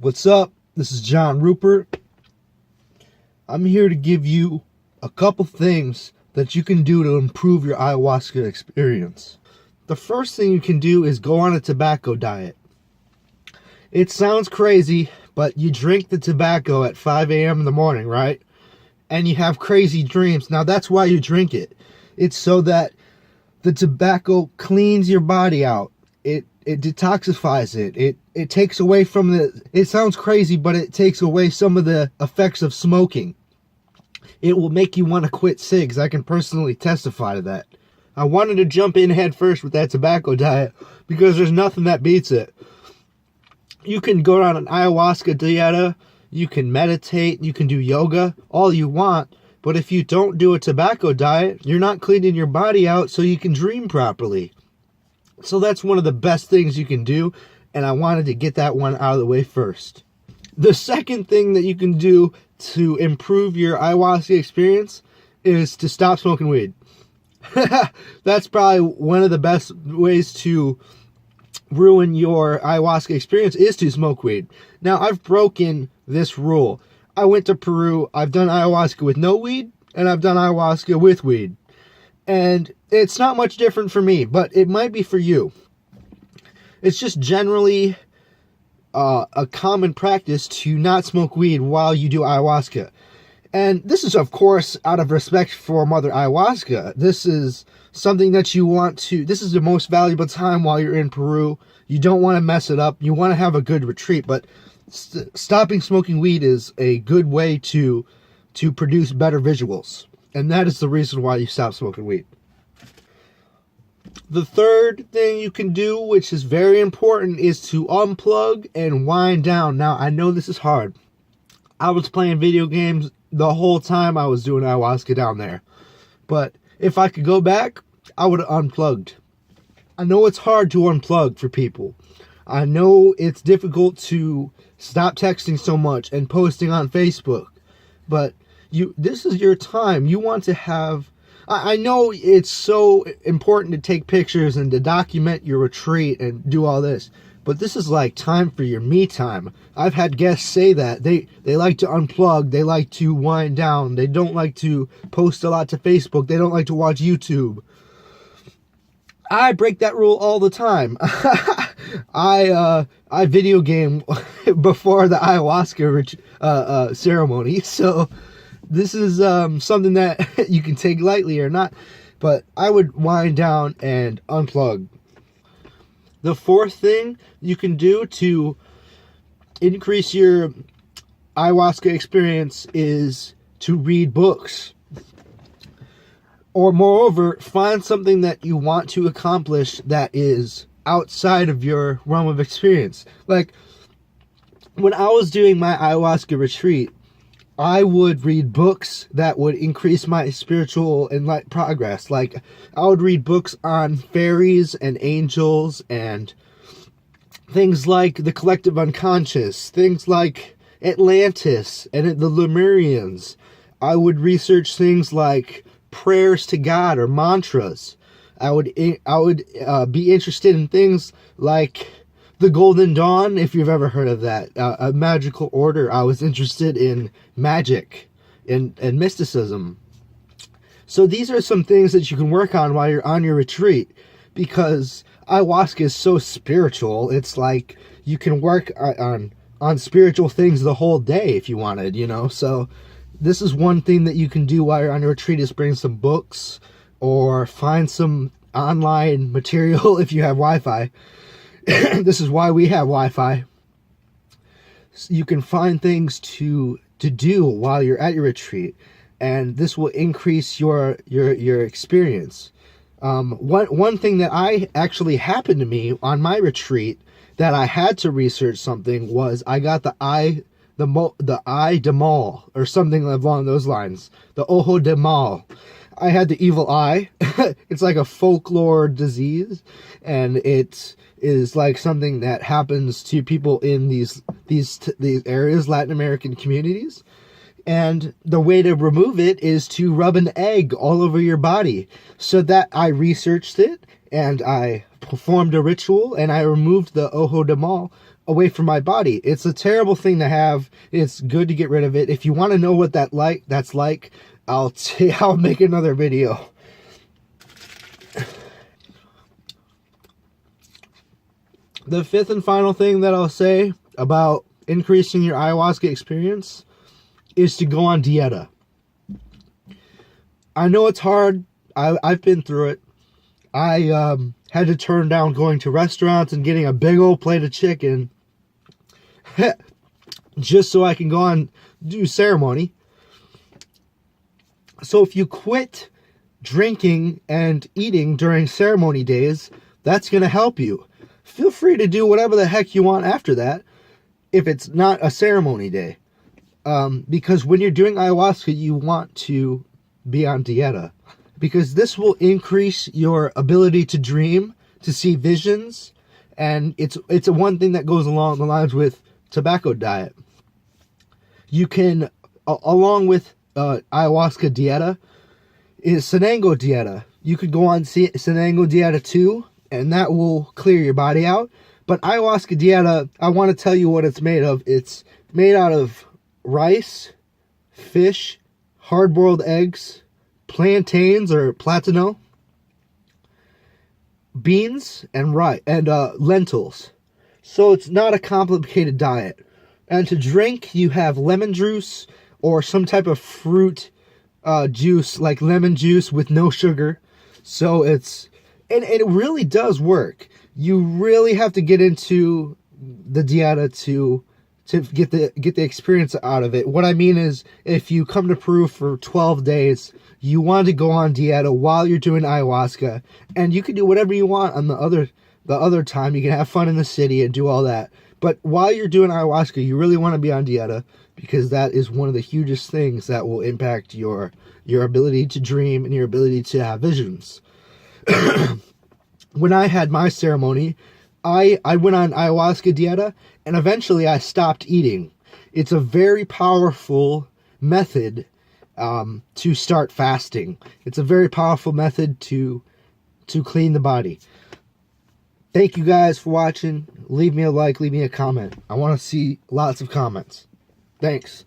What's up? This is John Rupert. I'm here to give you a couple things that you can do to improve your ayahuasca experience. The first thing you can do is go on a tobacco diet. It sounds crazy, but you drink the tobacco at 5 a.m. in the morning, right? And you have crazy dreams. Now that's why you drink it. It's so that the tobacco cleans your body out. It detoxifies it. It takes away from it sounds crazy, but it takes away some of the effects of smoking. It will make you want to quit cigs. I can personally testify to that. I wanted to jump in head first with that tobacco diet because there's nothing that beats it. You can go on an ayahuasca dieta, you can meditate, you can do yoga, all you want, but if you don't do a tobacco diet, you're not cleaning your body out so you can dream properly. So that's one of the best things you can do, and I wanted to get that one out of the way first. The second thing that you can do to improve your ayahuasca experience is to stop smoking weed. That's probably one of the best ways to ruin your ayahuasca experience is to smoke weed. Now, I've broken this rule. I went to Peru, I've done ayahuasca with no weed, and I've done ayahuasca with weed. And it's not much different for me, but it might be for you. It's just generally a common practice to not smoke weed while you do ayahuasca. And this is, of course, out of respect for Mother Ayahuasca. This is something that you want to, this is the most valuable time while you're in Peru. You don't want to mess it up. You want to have a good retreat, but stopping smoking weed is a good way to produce better visuals. And that is the reason why you stop smoking weed. The third thing you can do, which is very important, is to unplug and wind down. Now, I know this is hard. I was playing video games the whole time I was doing ayahuasca down there. But if I could go back, I would have unplugged. I know it's hard to unplug for people. I know it's difficult to stop texting so much and posting on Facebook. But this is your time. You want to have, I know it's so important to take pictures and to document your retreat and do all this, but this is like time for your me time. I've had guests say that they like to unplug, they like to wind down, they don't like to post a lot to Facebook, they don't like to watch YouTube. I break that rule all the time. I video game before the ayahuasca ceremony, so this is something that you can take lightly or not, but I would wind down and unplug. The fourth thing you can do to increase your ayahuasca experience is to read books. Or moreover, find something that you want to accomplish that is outside of your realm of experience. Like, when I was doing my ayahuasca retreat, I would read books that would increase my spiritual and light progress. Like, I would read books on fairies and angels and things like the collective unconscious, things like Atlantis and the Lemurians. I would research things like prayers to God or mantras. I would be interested in things like the Golden Dawn, if you've ever heard of that, a magical order. I was interested in magic and mysticism. So these are some things that you can work on while you're on your retreat, because ayahuasca is so spiritual. It's like you can work on spiritual things the whole day if you wanted, you know. So this is one thing that you can do while you're on your retreat, is bring some books or find some online material if you have Wi-Fi. This is why we have Wi-Fi. So you can find things to do while you're at your retreat, and this will increase your experience. One thing that I actually happened to me on my retreat that I had to research something was I got the eye de mal, or something along those lines. The ojo de mal. I had the evil eye. It's like a folklore disease, and it is like something that happens to people in these areas, Latin American communities. And the way to remove it is to rub an egg all over your body. So that I researched it, and I performed a ritual, and I removed the ojo de mal away from my body. It's a terrible thing to have. It's good to get rid of it. If you want to know what that's like, I'll make another video. The fifth and final thing that I'll say about increasing your ayahuasca experience is to go on dieta. I know it's hard. I've been through it. I had to turn down going to restaurants and getting a big old plate of chicken just so I can go on do ceremony. So if you quit drinking and eating during ceremony days, that's going to help you. Feel free to do whatever the heck you want after that if it's not a ceremony day. Because when you're doing ayahuasca, you want to be on dieta. Because this will increase your ability to dream, to see visions, and it's a one thing that goes along the lines with tobacco diet. You can, along with ayahuasca dieta, is sanango dieta. You could go on sanango dieta too, and that will clear your body out. But ayahuasca dieta, I want to tell you what it's made of. It's made out of rice, fish, hard-boiled eggs, plantains or platano, beans, and lentils. So it's not a complicated diet. And to drink, you have lemon juice or some type of fruit juice like lemon juice with no sugar. So and it really does work. You really have to get into the dieta to get the experience out of it. What I mean is, if you come to Peru for 12 days, you want to go on dieta while you're doing ayahuasca, and you can do whatever you want on the other time. You can have fun in the city and do all that. But while you're doing ayahuasca, you really want to be on dieta, because that is one of the hugest things that will impact your ability to dream and your ability to have visions. When I had my ceremony, I went on ayahuasca dieta, and eventually I stopped eating. It's a very powerful method to start fasting. It's a very powerful method to clean the body. Thank you guys for watching. Leave me a like, leave me a comment. I want to see lots of comments. Thanks.